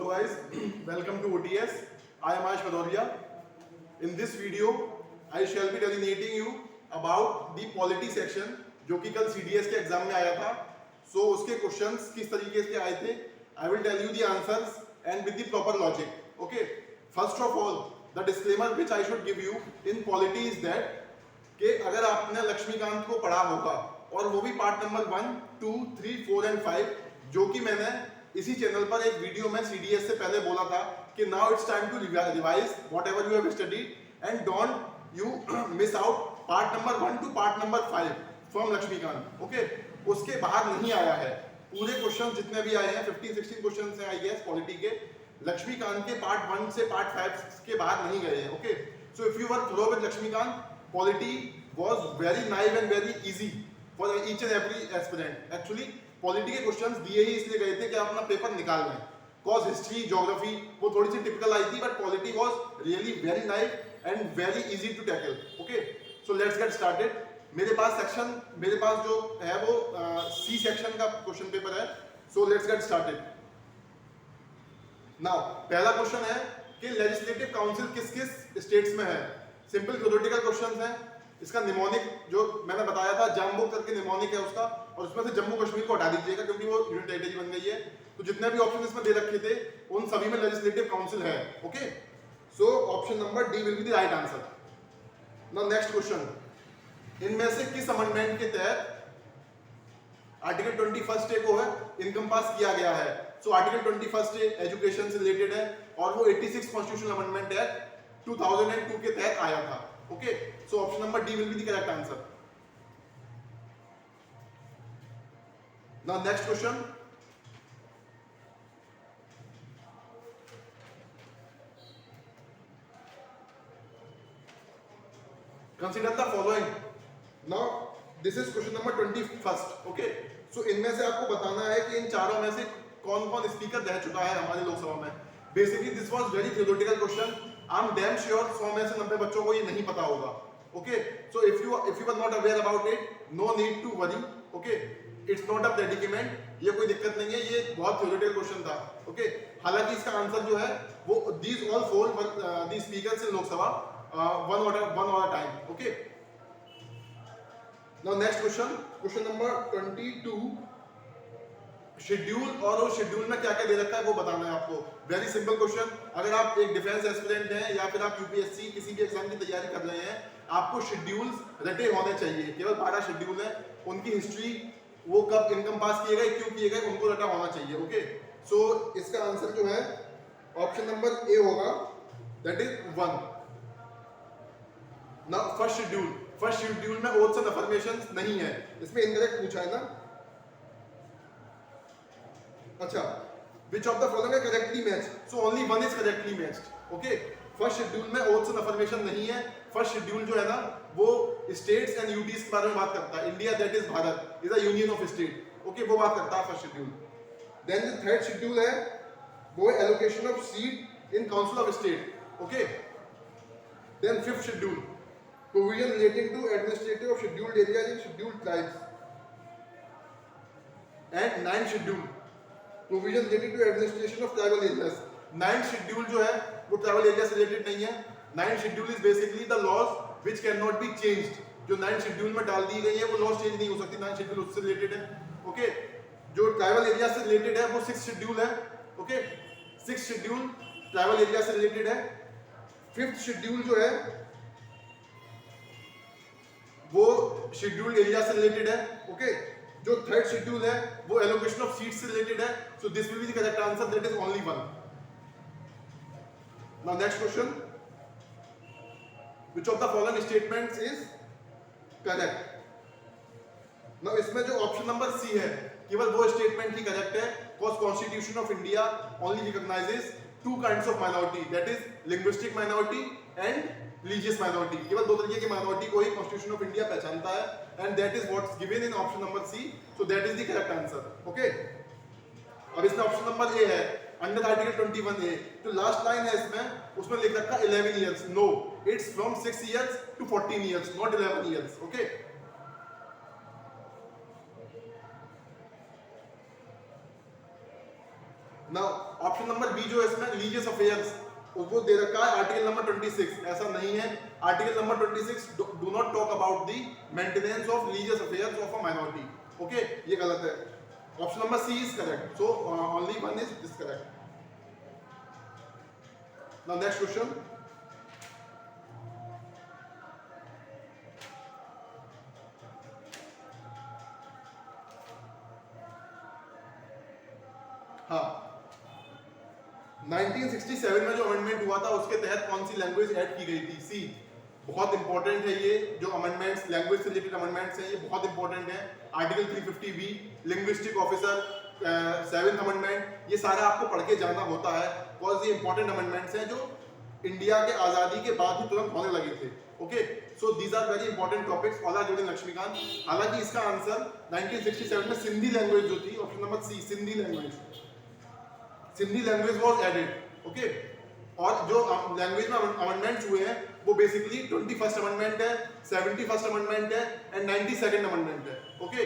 Hello guys, welcome to OTS. I am Ash Vadoria. In this video, I shall be delineating you about the polity section जो कि कल CDS के exam में आया था. So उसके क्वेश्चंस किस तरीके से आए थे? I will tell you the answers and with the proper logic. Okay. First of all, the disclaimer which I should give you in polity is that कि अगर आपने लक्ष्मीकांत को पढ़ा होगा और वो भी पार्ट नंबर 1, 2, 3, 4 एंड 5 जो कि मैंने इसी चैनल पर एक वीडियो में सीडीएस से पहले बोला था कि now it's time to revise whatever you have studied and don't you miss out part number 1 to part number 5 from Laxmikanth. Okay, उसके बाहर नहीं आया है. पूरे क्वेश्चन जितने भी आए हैं 15-16 क्वेश्चन हैं आई गेस पॉलिटी के, लक्ष्मीकांत के पार्ट 1 से पार्ट 5 के बाहर नहीं गए हैं. Okay, so if you were through with Laxmikanth, polity was very naive and very easy for each and every aspirant. Actually polity के क्वेश्चंस दिए ही इसलिए गए थे कि आप अपना पेपर निकाल लें. कॉज हिस्ट्री, ज्योग्राफी वो थोड़ी सी टिपिकल आई थी, but polity was really very nice and very easy to tackle. Okay, so let's get started. मेरे पास जो है वो सी सेक्शन का क्वेश्चन पेपर है. So let's get started. Now पहला क्वेश्चन है कि लेजिस्लेटिव काउंसिल किस किस स्टेट्स में है. सिंपल थ्योरेटिकल क्वेश्चंस हैं. इसका निमोनिक जो मैंने बताया था, जाम्बुक करके निमोनिक है उसका, और उसमें से जम्मू कश्मीर को हटा दीजिएगा क्योंकि वो यूनियन टेरिटरी बन गई है. तो जितने भी ऑप्शन इसमें दे रखे थे उन सभी में लेजिस्लेटिव काउंसिल है. Okay, so option number D will be the right answer. Now next question, इनमें से किस अमेंडमेंट के तहत आर्टिकल 21 को है इनकम पास किया गया है. सो आर्टिकल 21 एजुकेशन से रिलेटेड है और वो 86 कॉन्स्टिट्यूशनल अमेंडमेंट है 2002 के तहत आया था. Okay, so option number D will be the correct answer. Now next question, consider the following. Now this is question number 21. Okay, so इनमें से आपको बताना है कि इन चारों में से कौन कौन स्पीकर रह चुका है हमारे लोकसभा में. Basically this was very theoretical question. I am damn sure 100 में से 90 बच्चों को ये नहीं पता होगा. Okay, so if you are not aware about it, no need to worry. Okay, it's not a predicament, ये कोई दिक्कत नहीं है, ये बहुत थ्योरेटिकल क्वेश्चन था. ओके, हालांकि इसका आंसर जो है वो these all four the speakers in Lok Sabha one at a time. Okay, now next question number 22. Schedule और उस शेड्यूल में क्या क्या दे रखा है वो बताना है आपको. Very simple question. अगर आप एक डिफेंस एस्पिरेंट हैं या फिर आप यूपीएससी किसी भी एग्जाम की तैयारी कर रहे हैं, आपको शेड्यूल्स रटे होने चाहिए. केवल 12 शेड्यूल हैं, उनकी हिस्ट्री, वो कब इनकम पास किए गए, क्यों किए गए, उनको रटा होना चाहिए. ओके, सो इसका आंसर जो है ऑप्शन नंबर ए होगा, that is 1. Now first schedule में ओथ्स एंड अफर्मेशंस नहीं है, इसमें इनकरेक्ट पूछा है ना. अच्छा, which of the following are correctly matched? So only one is correctly matched. Okay, first schedule में ओथ्स एंड अफर्मेशन नहीं है. फर्स्ट शेड्यूल जो है ना वो स्टेट्स एंड यूटीज के बारे में बात करता है. India that is Bharat is a union of state. Okay, वो बात करता है फर्स्ट शेड्यूल. देन जो थर्ड शेड्यूल है वो है allocation of seat in council of state. Okay, then fifth schedule provision relating to administrative of scheduled areas in scheduled tribes. And ninth schedule provision related to administration of tribal areas. Ninth schedule जो है वो tribal area से related नहीं है. Ninth schedule is basically the laws which can not be changed. जो ninth schedule में डाल दी गई है वो लॉज चेंज नहीं हो सकती. नाइन्थ शेड्यूल उससे रिलेटेड है. ओके, जो ट्राइबल एरिया से रिलेटेड है वो सिक्स्थ शेड्यूल है. Okay, sixth schedule tribal area से रिलेटेड है. फिफ्थ शेड्यूल जो है वो शेड्यूल्ड एरिया से रिलेटेड है. ओके, जो थर्ड शेड्यूल है वो एलोकेशन ऑफ सीट्स से रिलेटेड है. So this will be the correct answer, that is only 1. Now next question, which of the following statements is correct. Now इसमें जो option number सी है केवल वो स्टेटमेंट ही करेक्ट है. Because constitution of India only recognises two kinds of minority, that is linguistic minority and religious minority. केवल दो तरीके की माइनॉरिटी को ही कॉन्स्टिट्यूशन ऑफ इंडिया पहचानता है, and that is what's given in option number C. So that is the correct answer. Okay, अब इसमें option number ए है अंडर आर्टिकल 21A. जो लास्ट लाइन है इसमें उसमें लिख रखा 11 years. No, it's from 6 years to 14 years, not 11 years. Okay, ना ऑप्शन नंबर बी जो है इसमें रिलीजियस अफेयर्स वो दे रखा है आर्टिकल नंबर 26, ऐसा नहीं है। Article number 26 do not talk about the maintenance of religious affairs of a minority. Okay, ये गलत है। Option number C is correct, so only one is this correct. Now next question, हाँ 1967 में जो amendment हुआ था उसके तहत कौन सी लैंग्वेज ऐड की गई थी? सी, बहुत इंपॉर्टेंट है ये जो अमेंडमेंट्स, लैंग्वेज से रिलेटेड अमेंडमेंट्स हैं, ये बहुत इंपॉर्टेंट है। Article 350 B, linguistic officer, 7th amendment, ये सारा आपको पढ़ के जाना होता है बिकॉज ये इंपॉर्टेंट अमेंडमेंट्स हैं जो इंडिया के आजादी के बाद ही तुरंत होने लगे थे। Okay, so these are very important topics, all are given Laxmikanth. हालांकि इसका आंसर 1967 में सिंधी लैंग्वेज जो थी, option number C Sindhi language, Sindhi language was added. Okay, और जो लैंग्वेज में अमेंडमेंट्स हुए हैं वो बेसिकली 21st अमेंडमेंट है, 71st अमेंडमेंट है एंड 92nd अमेंडमेंट है। ओके,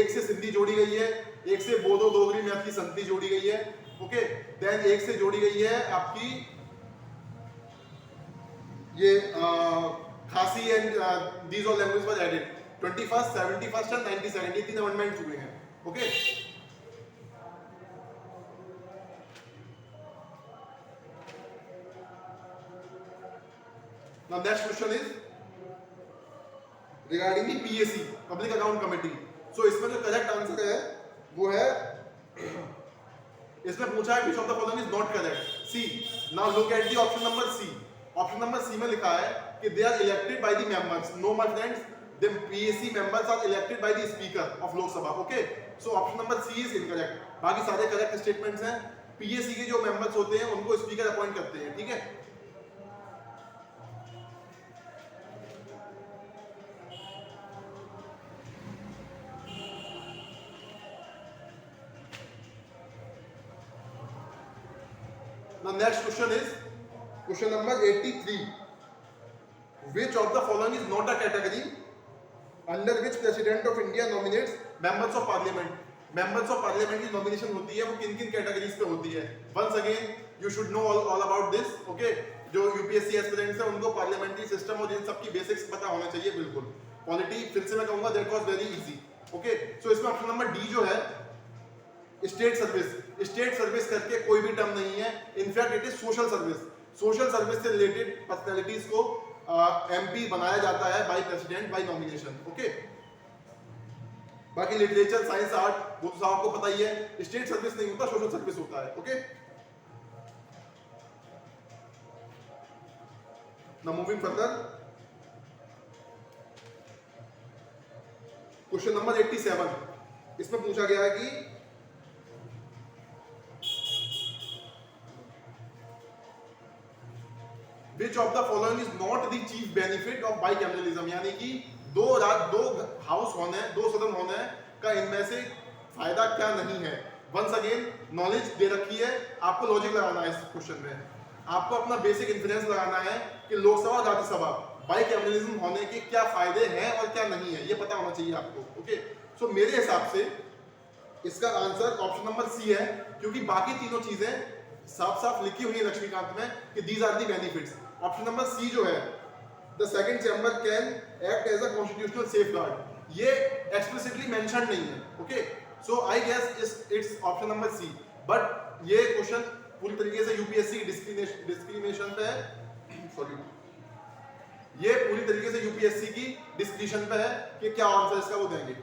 एक से सिंधी जोड़ी गई है, एक से बोडो डोगरी मैथिली संथली जोड़ी गई है। ओके, देन एक से जोड़ी गई है आपकी ये Khasi and these all language was added. 21st, 71st एंड 92nd, ये 3 अमेंडमेंट्स हुए हैं। Okay, now next question is regarding the PAC, Public Account Committee. So इसमें जो करेक्ट आंसर है वो है, इसमें पूछा है which of the following is not correct. C. Now look at the option number C. Option number C में लिखा है कि they are elected by the members. No my friends, the PAC members are elected by the speaker of Lok Sabha. Okay, so option number C is incorrect. बाकी सारे correct statements हैं। PAC के जो members होते हैं उनको speaker appoint करते हैं। ठीक है, now next question is question number 83. Which of the following is not a category under which President of India nominates members of parliament? Members of parliament की nomination होती है वो किन किन कैटेगरीज पे होती है? Once again you should know all about this. Okay, जो यूपीएससी एस्पिरेंट्स हैं उनको पार्लियामेंट्री सिस्टम और इन सब की बेसिक्स पता होना चाहिए बिल्कुल। पॉलिटी फिर से मैं कहूंगा that was very easy. Okay, so इसमें ऑप्शन नंबर डी जो है स्टेट सर्विस, स्टेट सर्विस करके कोई भी टर्म नहीं है, in fact it is social service. Social service से रिलेटेड पर्सनैलिटीज को एमपी बनाया जाता है by president bye nomination. Okay, बाकी लिटरेचर, साइंस, आर्ट वो तो आपको पता ही है। स्टेट सर्विस नहीं होता, सोशल सर्विस होता है। Okay, now moving further, question number 87, इसमें पूछा गया है कि Which of the following is not the chief benefit of bicameralism? यानी कि दो हाउस होने, दो सदन होने का इनमें से फायदा क्या नहीं है? वंस अगेन नॉलेज दे रखी है, आपको लॉजिक लगाना है इस क्वेश्चन में। आपको अपना बेसिक इन्फ्लुएंस लगाना है कि लोकसभा और राज्यसभा बाइकैमरलिज्म होने के क्या फायदे हैं और क्या नहीं है, ये पता होना चाहिए आपको। ओके, सो मेरे हिसाब से इसका आंसर ऑप्शन नंबर सी है, क्योंकि बाकी तीनों चीजें साफ साफ लिखी हुई है लक्ष्मीकांत में कि these are the benefits. Option number C जो है the second chamber can act as a constitutional safeguard, ये एक्सप्लिसिटली मेंशन नहीं है। Okay, so I guess it's option number C, but ये क्वेश्चन पूरी तरीके से यूपीएससी डिस्क्रिमिनेशन पे है, सॉरी, ये पूरी तरीके से यूपीएससी की डिस्क्रिप्शन पे है कि क्या आंसर इसका वो देंगे।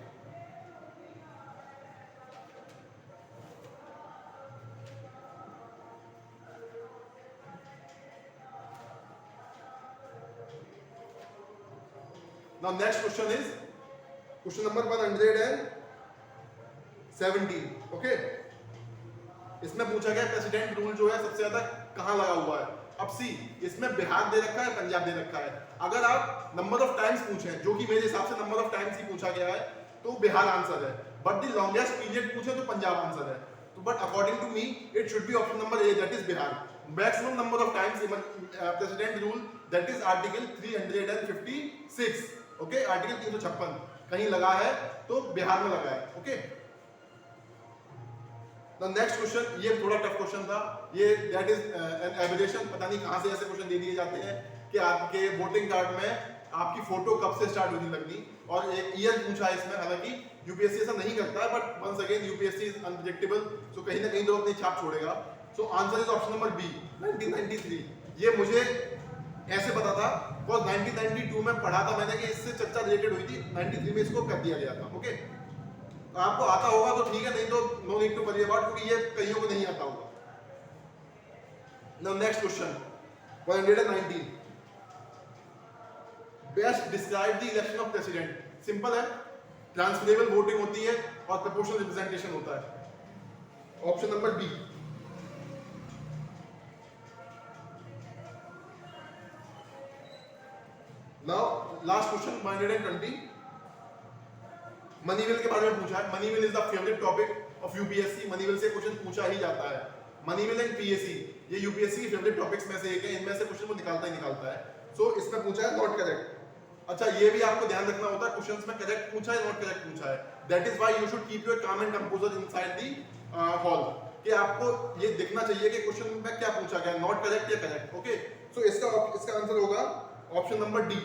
Now next question is question number 117. Okay, इसमें पूछा गया प्रेसिडेंट रूल जो है सबसे ज्यादा कहां लगा हुआ है? अब सी, इसमें बिहार दे रखा है, पंजाब दे रखा है। अगर आप नंबर ऑफ टाइम्स पूछें, जो कि मेरे हिसाब से नंबर ऑफ टाइम्स ही पूछा गया है, तो बिहार आंसर है, बट द लॉन्गेस्ट पीरियड पूछे तो पंजाब आंसर है। तो but according to me it should be option number A, that is Bihar. Maximum number of times president rule, that is article 356। Okay, article 356 कहीं लगा है तो बिहार में लगा है। ओके, द नेक्स्ट क्वेश्चन, ये थोड़ा टफ क्वेश्चन था, ये दैट इज एन एबरेशन, पता नहीं कहां से ऐसे क्वेश्चन दे दिए जाते हैं कि आपके वोटिंग कार्ड में आपकी फोटो कब से स्टार्ट होने लगनी, और एक ईयर पूछा है इसमें। हालांकि यूपीएससी ऐसा नहीं करता है, but once again UPSC is unpredictable, so कहीं ना कहीं तो अपनी छाप छोड़ेगा। So answer is option number B, 1993। ये मुझे ऐसे पता था, और 1992 में पढ़ा था मैंने कि इससे चर्चा रिलेटेड हुई थी, 93 में इसको कर दिया गया था। ओके, आपको आता होगा तो ठीक है, नहीं तो no need to worry about, क्योंकि ये कईयों को नहीं आता होगा। Now next question 119, best describe the election of president. Simple है, ट्रांसफरेबल वोटिंग होती है और प्रोपोर्शनल रिप्रेजेंटेशन होता है। Option number B. Now last question 120, money bill के बारे में पूछा है। Money bill is the favourite topic of UPSC, money bill से क्वेश्चन पूछा ही जाता है। मनीवेल एंड पीएससी, ये यूपीएससी की फेवरेट टॉपिक्स में से एक है, इनमें से क्वेश्चन वो निकालता ही निकालता है। सो इसमें पूछा है नॉट करेक्ट। अच्छा, ये भी आपको ध्यान रखना होता है, क्वेश्चंस में करेक्ट पूछा है नॉट करेक्ट पूछा है। That is why you should keep your calm and composure inside the hall, कि आपको ये दिखना चाहिए कि क्वेश्चन में क्या पूछा गया, नॉट करेक्ट या करेक्ट। ओके, सो इसका आंसर होगा option number D,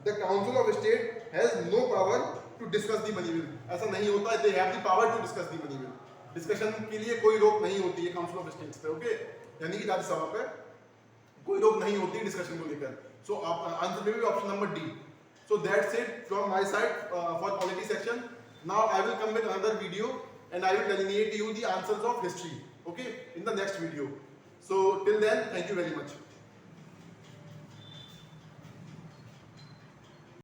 the council of state has no power to discuss the money bill. ऐसा नहीं होता है, they have the power to discuss the money bill. Discussion के लिए कोई रोक नहीं होती है काउंसिल ऑफ स्टेट्स पे। ओके, यानी कि राज्यसभा पे कोई रोक नहीं होती डिस्कशन को लेकर। सो आंसर में भी option number D. So that's it from my side for polity section. Now I will come with another video and I will delineate you the answers of history, okay, in the next video. So till then, thank you very much.